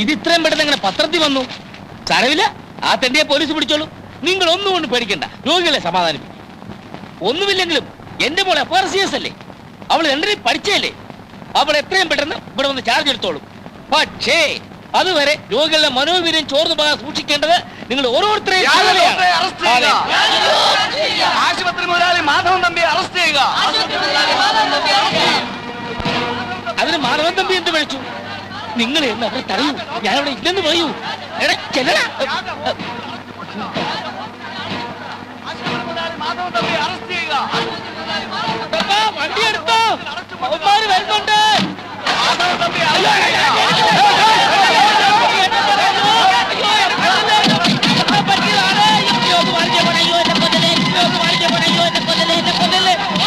ഇത് ഇത്രയും പെട്ടെന്ന് എങ്ങനെ പത്രത്തിൽ വന്നു? സാരമില്ല, ആ തെണ്ടിയെ പോലീസ് പിടിച്ചോളൂ. നിങ്ങൾ ഒന്നും കൊണ്ട് പേടിക്കണ്ട, രോഗികളെ സമാധാനിപ്പിക്കും. ഒന്നുമില്ലെങ്കിലും എന്റെ മോളെ അപ്പാർസിയസ് അല്ലേ, അവൾ രണ്ടരയിൽ പഠിച്ചല്ലേ, അവൾ എത്രയും പെട്ടെന്ന് ഇവിടെ വന്ന് ചാർജ് എടുത്തോളും. പക്ഷേ അതുവരെ രോഗികളുടെ മനോവീര്യം ചോർന്നു പോകാൻ സൂക്ഷിക്കേണ്ടത് നിങ്ങൾ ഓരോരുത്തരെയും. ആശുപത്രി മുതലാളി മാധവൻ തമ്പിയെ അറസ്റ്റ് ചെയ്യുക. അതിന് മാധവൻ തമ്പി എന്ത് വിളിച്ചു? നിങ്ങൾ എന്ന് അവിടെ തടയൂ, ഞാനവിടെ ഇല്ലെന്ന് പറയൂ. വണ്ടി എടുത്തോ, അവന്മാര് വരുന്നുണ്ട്.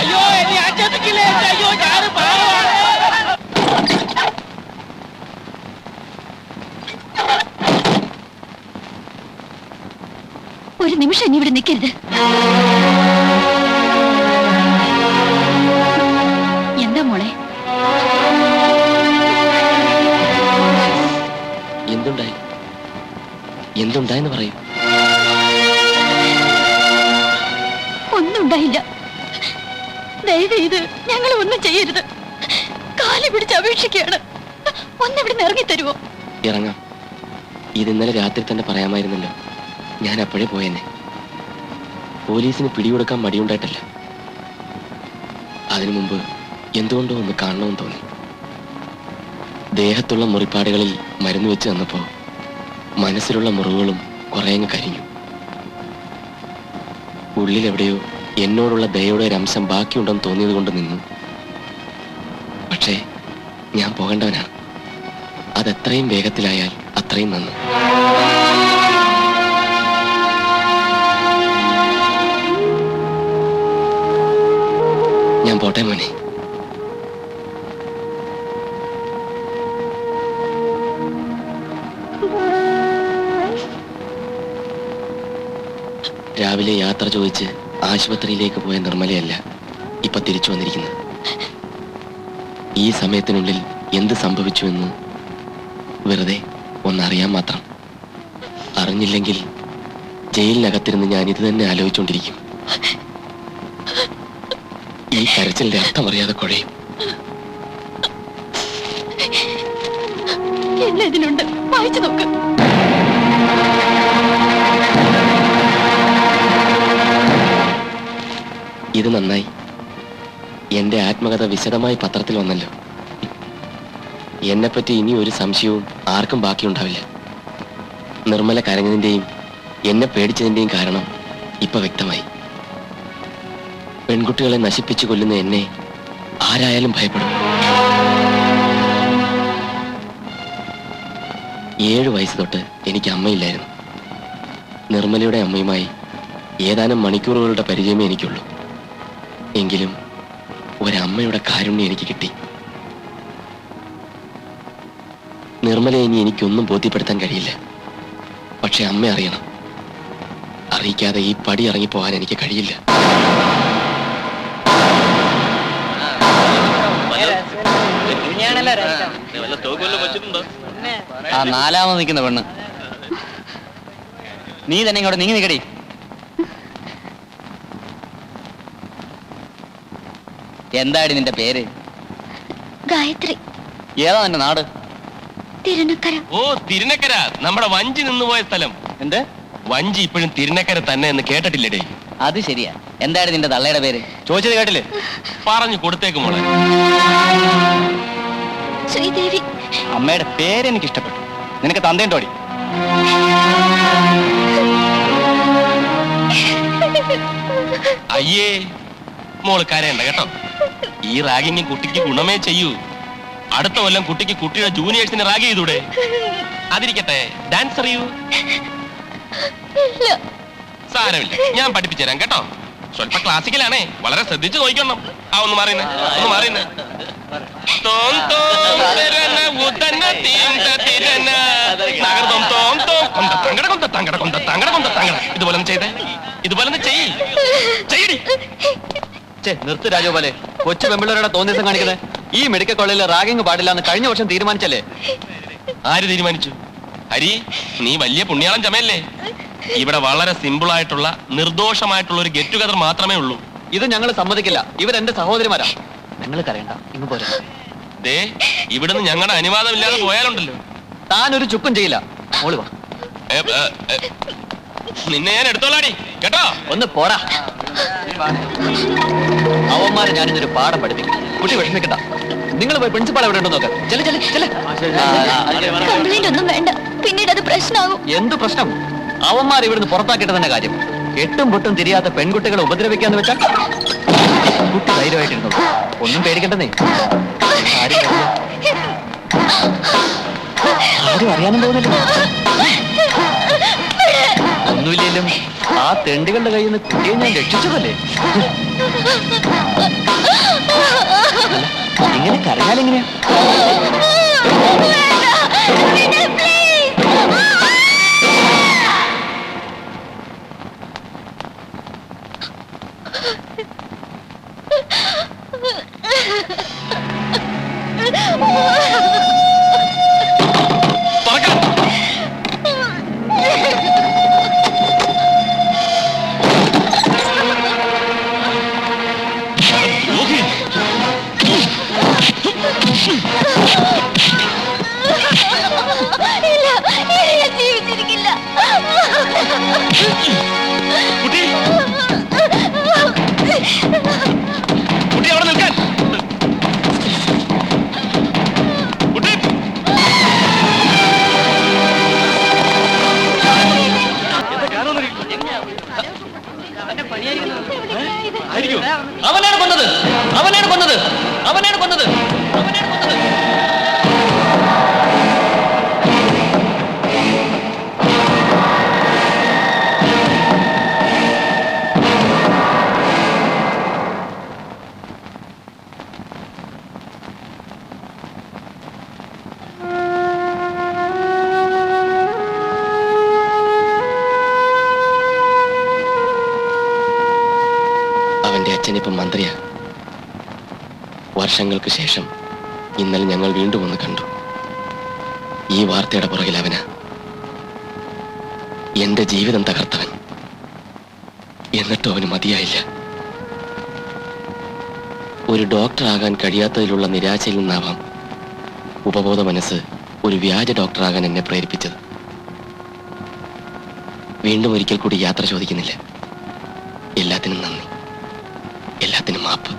അയ്യോ എന്നെ ആക്ഷേപിക്കില്ലേ? അയ്യോ ഞാന് പാവമാണ്. ഒരു നിമിഷം നീ ഇവിടെ നിൽക്കരുത്. എന്താ മോളെ? എന്തുണ്ടായെന്ന് പറയൂ. ഒന്നും ഉണ്ടായില്ല. ദയവേത് ഞങ്ങൾ ഒന്നും ചെയ്യരുത്. കാലി പിടിച്ച് അപേക്ഷിക്കുകയാണ്. ഒന്നിവിടെ ഇറങ്ങിത്തരുമോ? ഇറങ്ങാം. ഇത് ഇന്നലെ രാത്രി തന്നെ പറയാമായിരുന്നല്ലോ. ഞാൻ അപ്പോഴേ പോയെന്നെ. പോലീസിന് പിടികൊടുക്കാൻ മടിയുണ്ടായിട്ടല്ല, അതിനു മുമ്പ് എന്തുകൊണ്ടോ ഒന്ന് കാണണമെന്ന് തോന്നി. ദേഹത്തുള്ള മുറിപ്പാടുകളിൽ മരുന്ന് വെച്ച് തന്നപ്പോ മനസ്സിലുള്ള മുറിവുകളും കുറേങ്ങ് കരിഞ്ഞു. ഉള്ളിലെവിടെയോ എന്നോടുള്ള ദയയുടെ ഒരു അംശം ബാക്കിയുണ്ടെന്ന് തോന്നിയത് കൊണ്ട് നിന്നു. പക്ഷേ ഞാൻ പോകേണ്ടവനാണ്. അതെത്രയും വേഗത്തിലായാൽ അത്രയും നന്ന്. ഞാൻ പോട്ടെ മോനെ. രാവിലെ യാത്ര ചോദിച്ച് ആശുപത്രിയിലേക്ക് പോയ നിർമ്മലയല്ല ഇപ്പൊ തിരിച്ചു വന്നിരിക്കുന്നത്. ഈ സമയത്തിനുള്ളിൽ എന്ത് സംഭവിച്ചുവെന്ന് വെറുതെ ഒന്നറിയാൻ മാത്രം. അറിഞ്ഞില്ലെങ്കിൽ ജയിലിനകത്തിരുന്ന് ഞാൻ ഇത് തന്നെ ആലോചിച്ചുകൊണ്ടിരിക്കും. ഈ കരച്ചിലിന്റെ അർത്ഥം അറിയാതെ കുഴയും. ഇതിലുണ്ട്, വായിച്ചു നോക്ക്. ഇത് നന്നായി. എന്റെ ആത്മകഥ വിശദമായി പത്രത്തിൽ വന്നല്ലോ. എന്നെപ്പറ്റി ഇനി ഒരു സംശയവും ആർക്കും ബാക്കിയുണ്ടാവില്ല. നിർമ്മല കരഞ്ഞതിന്റെയും എന്നെ പേടിച്ചതിന്റെയും കാരണം ഇപ്പൊ വ്യക്തമായി. പെൺകുട്ടികളെ നശിപ്പിച്ചു കൊല്ലുന്ന എന്നെ ആരായാലും ഭയപ്പെടും. 7 വയസ്സ് തൊട്ട് എനിക്ക് അമ്മയില്ലായിരുന്നു. നിർമ്മലയുടെ അമ്മയുമായി ഏതാനും മണിക്കൂറുകളുടെ പരിചയമേ എനിക്കുള്ളൂ. എങ്കിലും ഒരമ്മയുടെ കാരുണ്യം എനിക്ക് കിട്ടി. നിർമ്മലയെ ഇനി എനിക്കൊന്നും ബോധ്യപ്പെടുത്താൻ കഴിയില്ല. പക്ഷെ അമ്മ അറിയണം. അറിയിക്കാതെ ഈ പടി ഇറങ്ങിപ്പോകാൻ എനിക്ക് കഴിയില്ല. ആ 4ാമത് നിൽക്കുന്ന പെണ്ണ് നീ തന്നെ ഇങ്ങോട്ട് നീങ്ങി നിൽക്കടി. എന്താടി നിന്റെ പേര്? ഗായത്രി. ഏതാ നിന്റെ നാട്? തിരുനക്കര. ഓ, തിരുനക്കര, നമ്മുടെ വഞ്ചി നിന്നുപോയ സ്ഥലം. എന്ത്? വഞ്ചി ഇപ്പോഴും തിരുനക്കര തന്നെ എന്ന് കേട്ടിട്ടില്ലേടേ? അത് ശരിയാ. എന്താടി നിന്റെ തള്ളയുടെ പേര്? ചോദിച്ചത് കേട്ടില്ലേ? പറഞ്ഞു കൊടുത്തേക്ക് മോളെ. ശ്രീദേവി. അമ്മയുടെ പേര് എനിക്ക് ഇഷ്ടപ്പെട്ടു. നിനക്ക് തന്തേണ്ടോടി? അയ്യേ, മോള് കരയണ്ട കേട്ടോ. ഈ റാഗിങ് കുട്ടിക്ക് ഗുണമേ ചെയ്യൂ. അടുത്ത കൊല്ലം കുട്ടിക്ക് കുട്ടിയുടെ ജൂനിയേഴ്സിനെ റാഗ് ചെയ്തൂടെ? അതിരിക്കട്ടെ, ഡാൻസ് അറിയൂ? സാരമില്ല, ഞാൻ പഠിപ്പിച്ചു തരാം കേട്ടോ. സ്വല്പ ക്ലാസിക്കലാണേ, വളരെ ശ്രദ്ധിച്ചു നോക്കണം. ആ ഒന്ന് മാറിയുന്നേ, ഒന്ന് മാറിയുന്നേ. ഇതുപോലെ ചെയ്തേ, ഇതുപോലെ ചെയ്യടി. നിർത്ത് രാജഗോപാലെ. കൊച്ചു പെമ്പിള്ളേരുടെ തോന്നിയസം കാണിക്കുന്നത്. ഈ മെഡിക്കൽ കോളേജിൽ റാഗിങ് പാടില്ല എന്ന് കഴിഞ്ഞ വർഷം തീരുമാനിച്ചല്ലേ? ആര് തീരുമാനിച്ചു? ഹരി, നീ വലിയ പുണ്യാളം ചമയല്ലേ? ഇവിടെ വളരെ സിമ്പിൾ ആയിട്ടുള്ള നിർദോഷമായിട്ടുള്ള ഒരു ഗെറ്റ് ടുഗദർ മാത്രമേ ഉള്ളൂ. ഇത് ഞങ്ങൾ സമ്മതിക്കില്ല. ഇവരെന്റെ സഹോദരിമാരാ. നിങ്ങൾ കരയണ്ട, ഇങ്ങ് പോരെ. ദേ, ഇവിടുന്ന് ഞങ്ങളുടെ അനുവാദമില്ലാതെ പോയാലുണ്ടല്ലോ, താനൊരു ചുക്കും ചെയ്യില്ല. മോള് വാ. ഏ, ഏ, ഏ, നിന്നെ ഞാൻ എടുത്തോളാടി കേട്ടോ. ഒന്ന് പോടാ. അവന്മാരെ ഞാനിന്നൊരു പാഠം പഠിപ്പിക്കും. കുട്ടി വിഷമിക്കണ്ട. നിങ്ങൾ പോയി പ്രിൻസിപ്പാൾ എവിടെ ഉണ്ടോ നോക്ക്. ചെല് ചെല് ചെല്. കംപ്ലൈന്റ് ഒന്നും വേണ്ട, പിന്നീട് അത് പ്രശ്നമാകും. എന്ത് പ്രശ്നം? അവന്മാർ ഇവിടുന്ന് പുറത്താക്കിയിട്ട് തന്നെ കാര്യം. എട്ടും പൊട്ടും തിരിയാത്ത പെൺകുട്ടികളെ ഉപദ്രവിക്കാന്ന് വെച്ചാൽ കുട്ടി ധൈര്യമായിട്ടിരുന്നു. ഒന്നും പേടിക്കണ്ടെന്നേ. ആരും അറിയാനും പോകുന്നില്ല. ഒന്നുമില്ലെങ്കിലും ആ തെണ്ടികളുടെ കയ്യിൽ നിന്ന് കുട്ടിയെ ഞാൻ രക്ഷിച്ചതല്ലേ. ഇങ്ങനെ കരഞ്ഞാലെങ്ങനെയാ? ജീവിച്ചിരിക്കില്ല. കുട്ടി, കുട്ടി അവിടെ നിൽക്കാൻ. കുട്ടി, അവനാണ് കൊന്നത്, അവനാണ് കൊന്നത്, അവനാണ് കൊന്നത്, അവനാണ് കൊന്നത്. അവന്റെ അച്ഛനിപ്പം മന്ത്രിയാ. വർഷങ്ങൾക്ക് ശേഷം ഇന്നലെ ഞങ്ങൾ വീണ്ടും ഒന്ന് കണ്ടു. ഈ വാർത്തയുടെ പുറകിൽ അവനാ. എന്റെ ജീവിതം തകർത്തവൻ. എന്നിട്ടും അവന് മതിയായില്ല. ഒരു ഡോക്ടറാകാൻ കഴിയാത്തതിലുള്ള നിരാശയിൽ നിന്നാവാം ഉപബോധ മനസ്സ് ഒരു വ്യാജ ഡോക്ടറാകാൻ എന്നെ പ്രേരിപ്പിച്ചത്. വീണ്ടും ഒരിക്കൽ കൂടി യാത്ര ചോദിക്കുന്നില്ല. എല്ലാത്തിനും നന്ദി, എല്ലാത്തിനും മാപ്പ്.